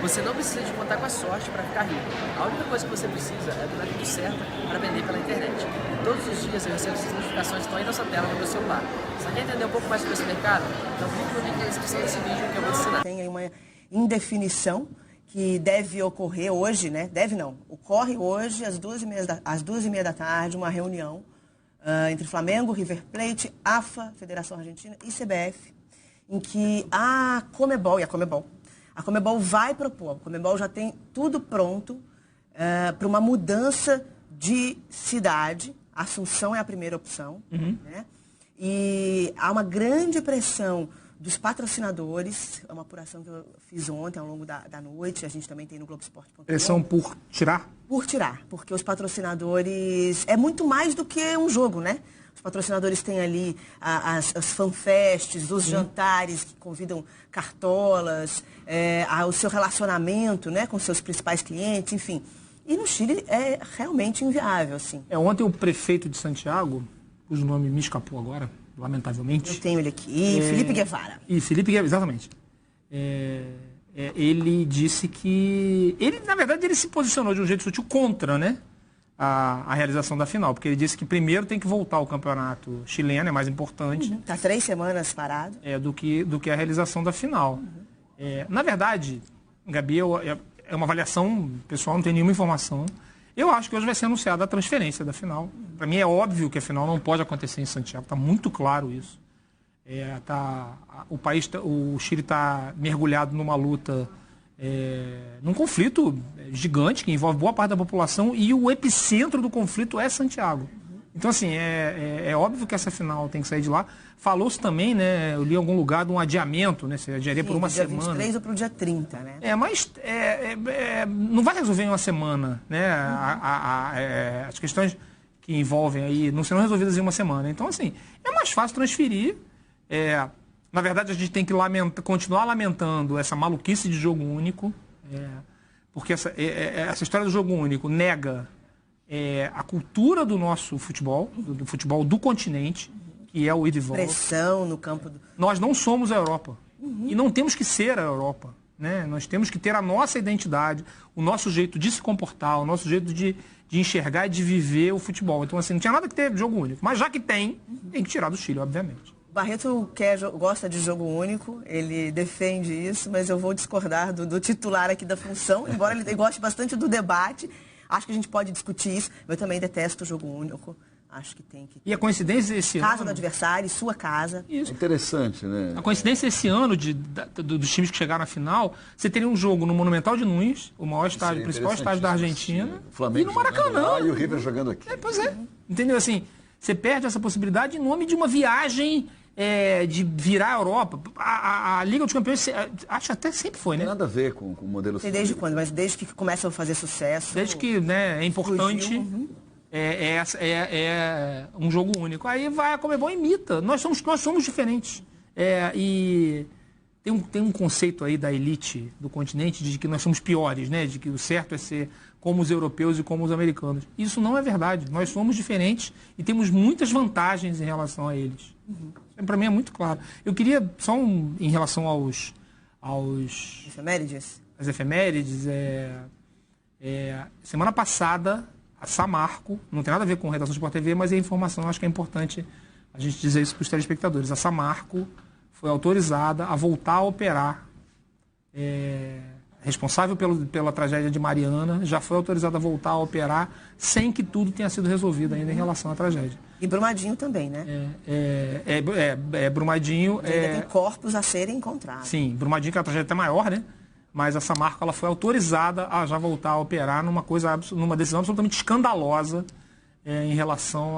Você não precisa de contar com a sorte para ficar rico. A única coisa que você precisa é do método certo para vender pela internet. Todos os dias eu recebo essas notificações que estão aí na sua tela, no meu celular. Você quer entender um pouco mais sobre esse mercado? Então clique no link na descrição desse vídeo que eu vou te ensinar. Tem aí uma indefinição que deve ocorrer hoje, né? Deve não. Ocorre hoje às 2h30 da tarde uma reunião entre Flamengo, River Plate, AFA, Federação Argentina e CBF, em que a Conmebol vai propor, a Conmebol já tem tudo pronto para uma mudança de cidade. Assunção é a primeira opção, né? E há uma grande pressão dos patrocinadores, é uma apuração que eu fiz ontem ao longo da noite, a gente também tem no Globoesporte.com. Pressão por tirar? Por tirar, porque os patrocinadores é muito mais do que um jogo, né? Os patrocinadores têm ali as fanfests, os jantares que convidam cartolas, o seu relacionamento, né, com seus principais clientes, enfim. E no Chile é realmente inviável, assim. Ontem o prefeito de Santiago, cujo nome me escapou agora, lamentavelmente. Eu tenho ele aqui, Felipe Guevara. Felipe Guevara, exatamente. Ele disse que... Na verdade, ele se posicionou de um jeito sutil contra, né, a realização da final, porque ele disse que primeiro tem que voltar ao campeonato chileno, é mais importante. Está 3 semanas parado. Do que a realização da final. Na verdade, Gabi, é uma avaliação pessoal, não tem nenhuma informação. Eu acho que hoje vai ser anunciada a transferência da final. Para mim é óbvio que a final não pode acontecer em Santiago, está muito claro isso. O Chile está mergulhado numa luta, num conflito gigante que envolve boa parte da população e o epicentro do conflito é Santiago. Então, assim, é óbvio que essa final tem que sair de lá. Falou-se também, né, eu li em algum lugar de um adiamento, né, se adiaria por uma semana. Do dia 23 ou para o dia 30, né? Mas não vai resolver em uma semana, né? As questões que envolvem aí não serão resolvidas em uma semana. Então, assim, é mais fácil transferir. Na verdade, a gente tem que continuar lamentando essa maluquice de jogo único, porque essa história do jogo único nega a cultura do nosso futebol, do futebol do continente, que é o ida e volta. Pressão no campo do... Nós não somos a Europa. E não temos que ser a Europa, né? Nós temos que ter a nossa identidade, o nosso jeito de se comportar, o nosso jeito de enxergar e de viver o futebol. Então, assim, não tinha nada que ter jogo único. Mas já que tem que tirar do Chile, obviamente. Barreto gosta de jogo único, ele defende isso, mas eu vou discordar do titular aqui da função, embora ele goste bastante do debate. Acho que a gente pode discutir isso. Eu também detesto o jogo único. Acho que tem que... E a coincidência esse ano... Casa do adversário, sua casa. Isso. É interessante, né? A coincidência esse ano dos times que chegaram à final, você teria um jogo no Monumental de Nunes, o maior estádio, o principal estádio da Argentina, o Flamengo e no Maracanã. Lá, e o River jogando aqui. Pois é. Entendeu? Assim, você perde essa possibilidade em nome de uma viagem de virar a Europa. A Liga dos Campeões, acho até sempre foi, né? Não tem nada a ver com o modelo... Sei desde quando, mas desde que começam a fazer sucesso... Desde que, né, é importante... Um jogo único. Aí vai a Conmebol e imita. Nós somos diferentes. E tem um conceito aí da elite do continente de que nós somos piores, né? De que o certo é ser como os europeus e como os americanos. Isso não é verdade. Nós somos diferentes e temos muitas vantagens em relação a eles. Para mim é muito claro. Eu queria, em relação aos efemérides? As efemérides, semana passada, a Samarco, não tem nada a ver com Redação Sport TV, mas é informação, eu acho que é importante a gente dizer isso para os telespectadores. A Samarco foi autorizada a voltar a operar. Responsável pela tragédia de Mariana, já foi autorizada a voltar a operar sem que tudo tenha sido resolvido ainda em relação à tragédia. E Brumadinho também, né? Brumadinho... Ainda tem corpos a serem encontrados. Sim, Brumadinho, que é uma tragédia até maior, né? Mas a Samarco ela foi autorizada a já voltar a operar numa decisão absolutamente escandalosa em relação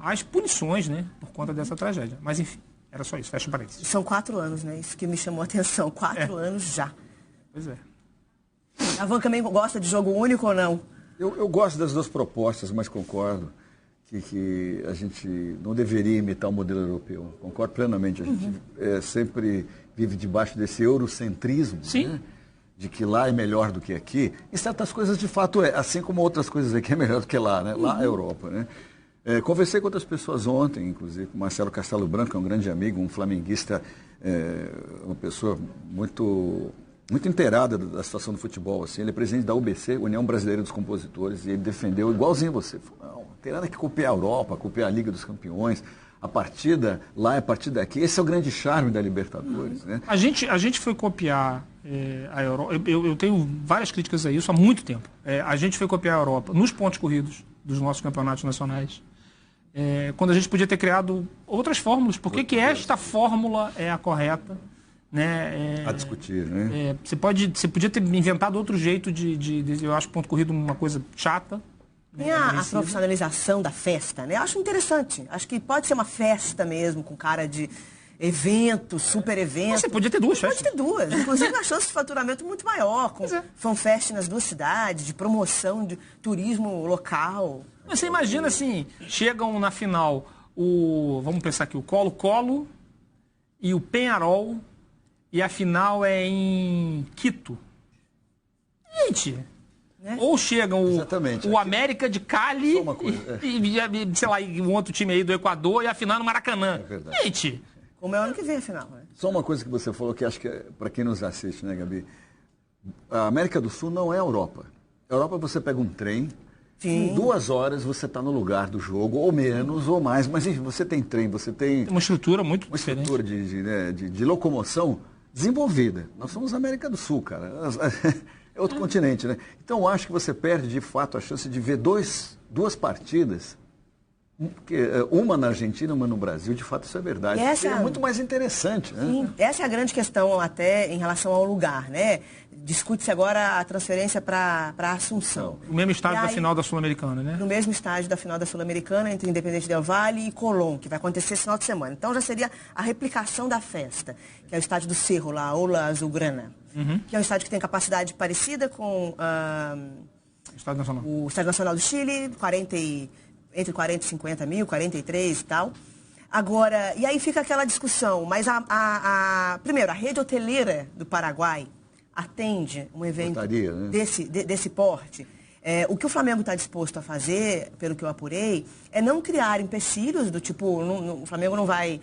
às punições, né? Por conta dessa tragédia. Mas, enfim, era só isso. Fecha parênteses. São 4 anos, né? Isso que me chamou a atenção. 4 anos já. Pois é. A Van também gosta de jogo único ou não? Eu gosto das duas propostas, mas concordo que a gente não deveria imitar o modelo europeu. Concordo plenamente. A gente sempre vive debaixo desse eurocentrismo, sim, né? De que lá é melhor do que aqui. E certas coisas, de fato, assim como outras coisas aqui é melhor do que lá, né? Lá é a Europa, né? Conversei com outras pessoas ontem, inclusive com o Marcelo Castelo Branco, que é um grande amigo, um flamenguista, uma pessoa muito muito inteirado da situação do futebol. Assim. Ele é presidente da UBC, União Brasileira dos Compositores, e ele defendeu igualzinho você. Falou, não tem nada que copiar a Europa, copiar a Liga dos Campeões. A partida lá é a partida aqui. Esse é o grande charme da Libertadores. Né? A gente foi copiar a Europa. Eu tenho várias críticas a isso há muito tempo. A gente foi copiar a Europa nos pontos corridos dos nossos campeonatos nacionais. Quando a gente podia ter criado outras fórmulas. Por que esta fórmula é a correta? Né? A discutir, né? Você podia ter inventado outro jeito eu acho ponto corrido uma coisa chata. Tem a profissionalização da festa, né? Eu acho interessante. Acho que pode ser uma festa mesmo, com cara de evento, super evento. Mas você podia ter duas festas. Pode ter duas. Inclusive, uma chance de faturamento muito maior, com fanfest nas duas cidades, de promoção de turismo local. Mas você imagina assim, chegam na final vamos pensar aqui, o Colo-Colo e o Peñarol, e a final é em Quito. Gente, ou chegam o América de Cali e, sei lá, e um outro time aí do Equador e a final no Maracanã. É verdade. Gente, como é o ano que vem a final, né? Só uma coisa que você falou que acho que para quem nos assiste, né, Gabi? A América do Sul não é a Europa. A Europa você pega um trem, em 2 horas você está no lugar do jogo, ou menos, ou mais, mas enfim, você tem trem, você tem... Uma estrutura muito diferente. Uma estrutura de locomoção desenvolvida. Nós somos a América do Sul, cara. É outro continente, né? Então eu acho que você perde, de fato, a chance de ver duas partidas, uma na Argentina, uma no Brasil. De fato, isso é verdade. É muito mais interessante, né? Sim, essa é a grande questão até em relação ao lugar, né? Discute-se agora a transferência para Assunção. O mesmo estádio da final da Sul-Americana, né? No mesmo estádio da final da Sul-Americana, entre Independente Del Valle e Colón, que vai acontecer esse final de semana. Então já seria a replicação da festa, que é o estádio do Cerro, lá, Ola Azulgrana, que é um estádio que tem capacidade parecida com Estádio Nacional. O Estádio Nacional do Chile, entre 40 e 50 mil, 43 e tal. Agora, e aí fica aquela discussão, mas primeiro, a rede hoteleira do Paraguai atende um evento desse porte. O que o Flamengo está disposto a fazer, pelo que eu apurei, é não criar empecilhos do tipo, o Flamengo não vai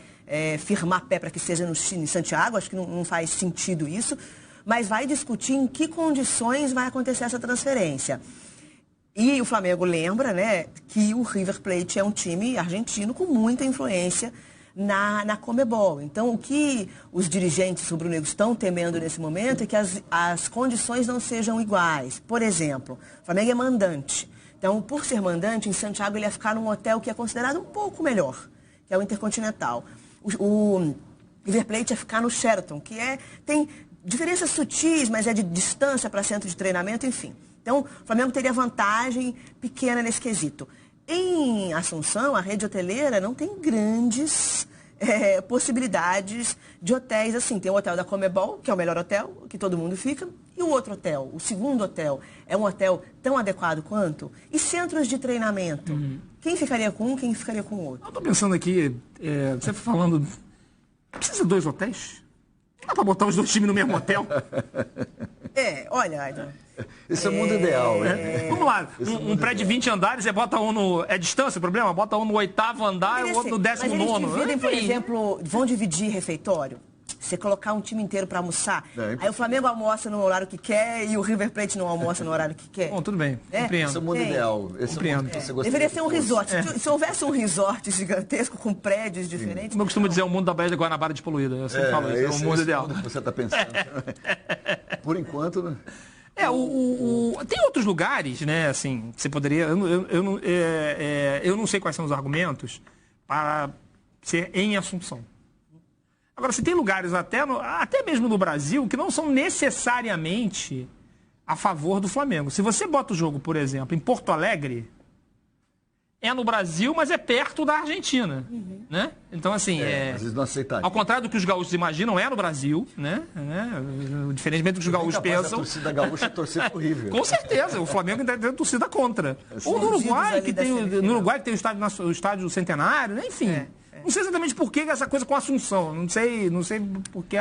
firmar pé para que seja em Santiago, acho que não faz sentido isso, mas vai discutir em que condições vai acontecer essa transferência. E o Flamengo lembra, né, que o River Plate é um time argentino com muita influência na Conmebol. Então, o que os dirigentes rubro-negros estão temendo nesse momento é que as condições não sejam iguais. Por exemplo, o Flamengo é mandante. Então, por ser mandante, em Santiago ele ia ficar num hotel que é considerado um pouco melhor, que é o Intercontinental. O River Plate ia ficar no Sheraton, que tem diferenças sutis, mas é de distância para centro de treinamento, enfim. Então, o Flamengo teria vantagem pequena nesse quesito. Em Assunção, a rede hoteleira não tem grandes possibilidades de hotéis assim. Tem o hotel da Conmebol, que é o melhor hotel, que todo mundo fica. E o outro hotel, o segundo hotel, é um hotel tão adequado quanto? E centros de treinamento? Quem ficaria com um, quem ficaria com o outro? Eu estou pensando aqui, você falando, precisa de 2 hotéis? Não dá para botar os 2 times no mesmo hotel? Olha... Esse é o mundo ideal, né? Vamos lá, um prédio de 20 andares, você bota um no... É distância o problema? Bota um no 8º andar e o outro no 19º. Mas eles dividem, por exemplo, vão dividir refeitório? Você colocar um time inteiro para almoçar, aí o Flamengo almoça no horário que quer e o River Plate não almoça no horário que quer. Bom, tudo bem, compreendo. Esse é o mundo ideal. Deveria ser um resort. Se houvesse um resort gigantesco com prédios diferentes... Como eu costumo dizer, o mundo da Baía de Guanabara despoluída. Eu sempre falo isso, é o mundo ideal. Mundo que você está pensando. Por enquanto, né? Tem outros lugares, né, assim, você poderia... Eu não sei quais são os argumentos para ser em Assunção. Agora, se tem lugares até mesmo no Brasil que não são necessariamente a favor do Flamengo. Se você bota o jogo, por exemplo, em Porto Alegre, é no Brasil, mas é perto da Argentina, né? Então, assim, às vezes não aceitaria. Ao contrário do que os gaúchos imaginam, é no Brasil, né? Diferentemente do que os gaúchos pensam. A torcida gaúcha torcer pro River. Com certeza, o Flamengo ainda tem torcida contra. Ou no Uruguai, que tem o estádio Centenário, né? Enfim. Não sei exatamente por que essa coisa com a Assunção. Não sei porque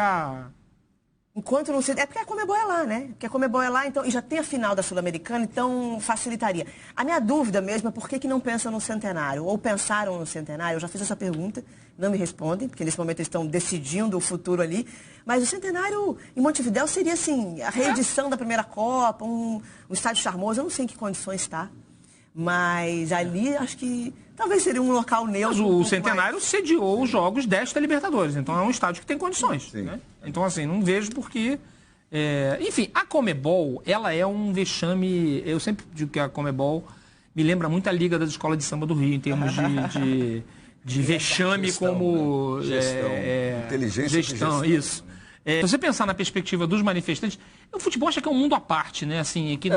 Enquanto não se... É porque a Conmebol é lá, né? Porque a Conmebol é lá, então, e já tem a final da Sul-Americana, então facilitaria. A minha dúvida mesmo é por que não pensam no centenário? Ou pensaram no centenário? Eu já fiz essa pergunta, não me respondem, porque nesse momento eles estão decidindo o futuro ali. Mas o centenário em Montevidéu seria, assim, a reedição da primeira Copa, um estádio charmoso, eu não sei em que condições está. Mas ali, acho que talvez seria um local neutro. Mas o Centenário sediou os jogos desta Libertadores, então é um estádio que tem condições. Né? Então, assim, não vejo porque... Enfim, a Conmebol, ela é um vexame... Eu sempre digo que a Conmebol me lembra muito a Liga das Escolas de Samba do Rio, em termos de vexame gestão, como... né? Gestão, inteligência de gestão. Isso. Se você pensar na perspectiva dos manifestantes, o futebol acha que é um mundo à parte, né? Assim, que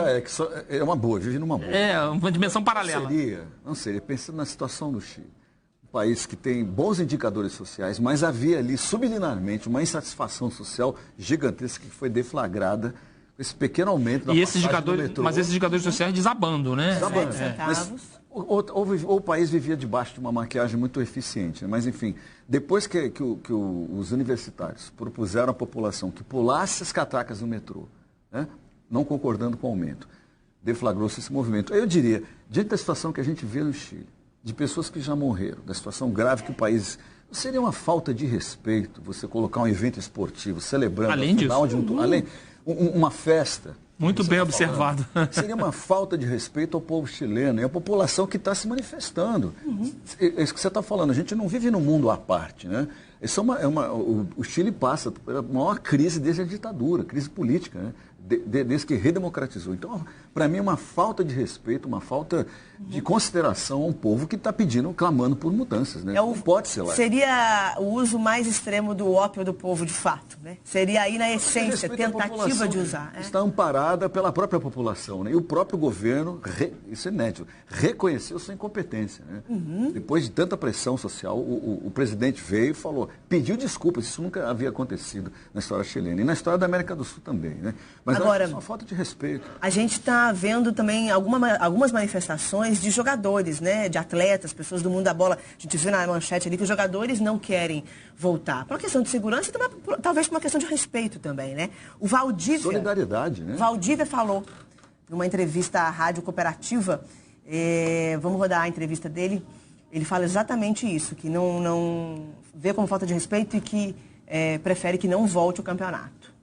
é uma boa, vive numa boa. É, uma dimensão paralela. Não seria, pensando na situação do Chile, um país que tem bons indicadores sociais, mas havia ali subliminarmente uma insatisfação social gigantesca que foi deflagrada com esse pequeno aumento da passagem do metrô. Mas esses indicadores sociais desabando, né? Desabando. Centavos. O país vivia debaixo de uma maquiagem muito eficiente, né? Mas enfim, depois que os universitários propuseram à população que pulasse as catracas no metrô, né? Não concordando com o aumento, deflagrou-se esse movimento. Eu diria, diante da situação que a gente vê no Chile, de pessoas que já morreram, da situação grave que o país... Seria uma falta de respeito você colocar um evento esportivo celebrando além o final disso, de uma festa. Muito bem observado. Seria uma falta de respeito ao povo chileno e à população que está se manifestando. É isso que você está falando. A gente não vive num mundo à parte, né? O Chile passa pela maior crise desde a ditadura, crise política, né? Desde que redemocratizou. Então, para mim, é uma falta de respeito, uma falta de consideração a um povo que está pedindo, clamando por mudanças. Né? Não pode ser lá. Seria o uso mais extremo do ópio do povo, de fato. Né? Seria aí, na essência, tentativa de usar. Está amparada pela própria população. Né? E o próprio governo, isso é inédito, reconheceu sua incompetência. Né? Depois de tanta pressão social, o presidente veio e falou, pediu desculpas. Isso nunca havia acontecido na história chilena. E na história da América do Sul também. Né? Mas agora, é uma falta de respeito. A gente está vendo também algumas manifestações de jogadores, né, de atletas, pessoas do mundo da bola. A gente viu na manchete ali que os jogadores não querem voltar. Por uma questão de segurança e também, talvez por uma questão de respeito também, né? O Valdívia... Solidariedade, né? Valdívia falou numa entrevista à Rádio Cooperativa, vamos rodar a entrevista dele, ele fala exatamente isso, que não vê como falta de respeito e que prefere que não volte o campeonato.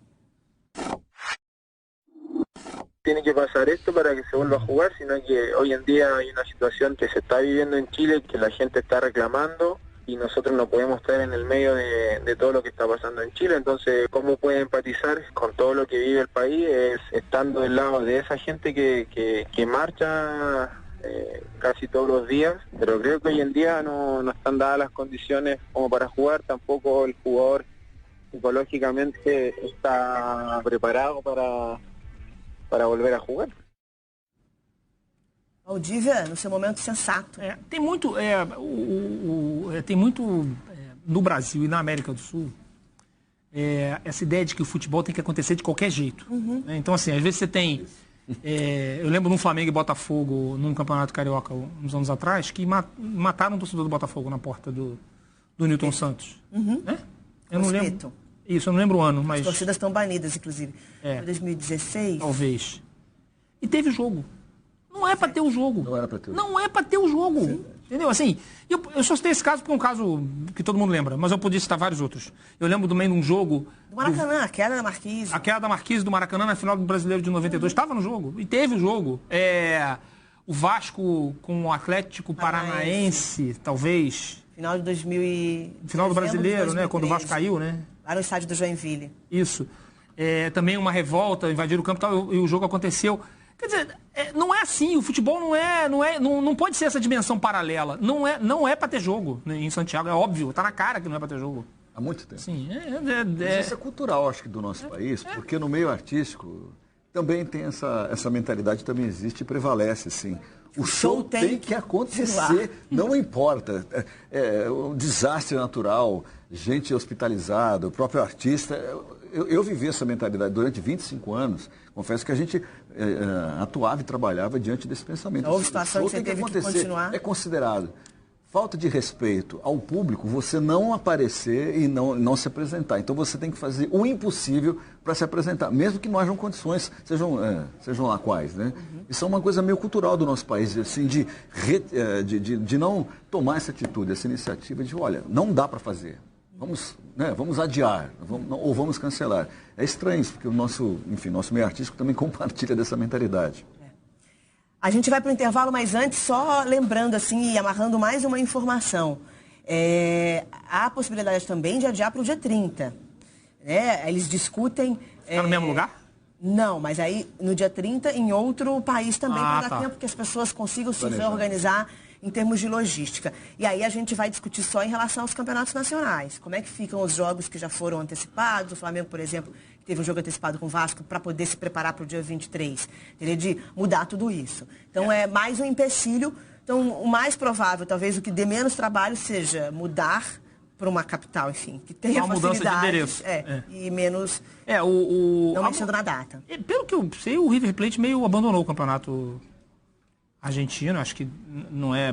Tiene que pasar esto para que se vuelva a jugar, sino que hoy en día hay una situación que se está viviendo en Chile, que la gente está reclamando y nosotros no podemos estar en el medio de todo lo que está pasando en Chile. Entonces, ¿cómo puede empatizar con todo lo que vive el país? Es estando del lado de esa gente que marcha casi todos los días, pero creo que hoy en día no están dadas las condiciones como para jugar, tampoco el jugador psicológicamente está preparado para volver a jogar. Valdívia, no seu momento sensato. Tem muito no Brasil e na América do Sul essa ideia de que o futebol tem que acontecer de qualquer jeito. Né? Então, assim, às vezes você tem... eu lembro num Flamengo e Botafogo, num campeonato carioca, uns anos atrás, que mataram um torcedor do Botafogo na porta do Newton Santos. Né? Eu não lembro. Isso, eu não lembro o ano, mas... As torcidas estão banidas, inclusive. Foi 2016? Talvez. E teve jogo. Não é para ter o jogo. Não era para ter o jogo. Não é para ter o jogo. Sim. Entendeu? Assim, eu só citei esse caso porque é um caso que todo mundo lembra, mas eu podia citar vários outros. Eu lembro também de um jogo... Do Maracanã, a queda da Marquise. A queda da Marquise do Maracanã na final do Brasileiro de 92. Estava no jogo. E teve o jogo. O Vasco com o Atlético Paranaense, talvez... Final de 2000 Final do Brasileiro, né? Quando o Vasco caiu, né? Lá no estádio do Joinville. Isso. Também uma revolta, invadiram o campo e o jogo aconteceu. Quer dizer, não é assim. O futebol não pode ser essa dimensão paralela. Não é para ter jogo, né, em Santiago. É óbvio, tá na cara que não é para ter jogo. Há muito tempo. Sim, Mas isso é cultural, acho que, do nosso país, porque no meio artístico também tem essa mentalidade, também existe e prevalece, sim. O show tem que acontecer, não importa. Um desastre natural, gente hospitalizada, o próprio artista. Eu vivi essa mentalidade durante 25 anos. Confesso que a gente atuava e trabalhava diante desse pensamento. Houve situação que você teve que continuar? É considerado falta de respeito ao público você não aparecer e não se apresentar. Então você tem que fazer o impossível para se apresentar, mesmo que não hajam condições, sejam lá quais, né? Isso é uma coisa meio cultural do nosso país, assim, de não tomar essa atitude, essa iniciativa de, olha, não dá para fazer. Vamos adiar, ou vamos cancelar. É estranho isso, porque o nosso meio artístico também compartilha dessa mentalidade. A gente vai para o intervalo, mas antes, só lembrando assim e amarrando mais uma informação. Há a possibilidade também de adiar para o dia 30. Né? Eles discutem... Ficar no mesmo lugar? Não, mas aí no dia 30 em outro país também, para dar tempo que as pessoas consigam se reorganizar em termos de logística. E aí a gente vai discutir só em relação aos campeonatos nacionais. Como é que ficam os jogos que já foram antecipados? O Flamengo, por exemplo, teve um jogo antecipado com o Vasco para poder se preparar para o dia 23. Teria de mudar tudo isso. Então é mais um empecilho. Então o mais provável, talvez o que dê menos trabalho, seja mudar para uma capital, enfim, que tenha uma mudança de endereço. E menos não mexendo na data. Pelo que eu sei, o River Plate meio abandonou o campeonato argentino, acho que não é...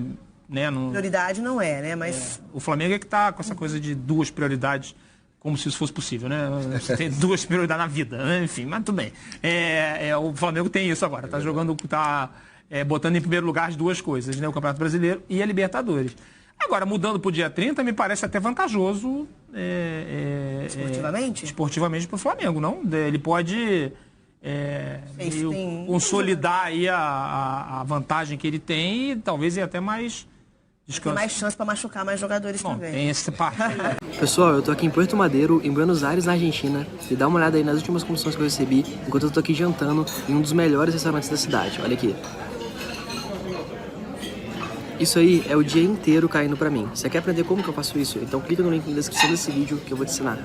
Né, prioridade não é, né? Mas... O Flamengo é que está com essa coisa de duas prioridades, como se isso fosse possível, né? Você tem duas prioridades na vida, né? Enfim, mas tudo bem. O Flamengo tem isso agora, tá jogando, botando em primeiro lugar as duas coisas, né? O Campeonato Brasileiro e a Libertadores. Agora, mudando para o dia 30, me parece até vantajoso... Esportivamente para o Flamengo, não? Ele pode consolidar aí a vantagem que ele tem e talvez ir até mais descanso. Tem mais chance para machucar mais jogadores também. Tem essa parte. Pessoal, eu tô aqui em Puerto Madero, em Buenos Aires, na Argentina, e dá uma olhada aí nas últimas condições que eu recebi, enquanto eu tô aqui jantando em um dos melhores restaurantes da cidade. Olha aqui. Isso aí é o dia inteiro caindo pra mim. Você quer aprender como que eu faço isso? Então clica no link na descrição desse vídeo que eu vou te ensinar.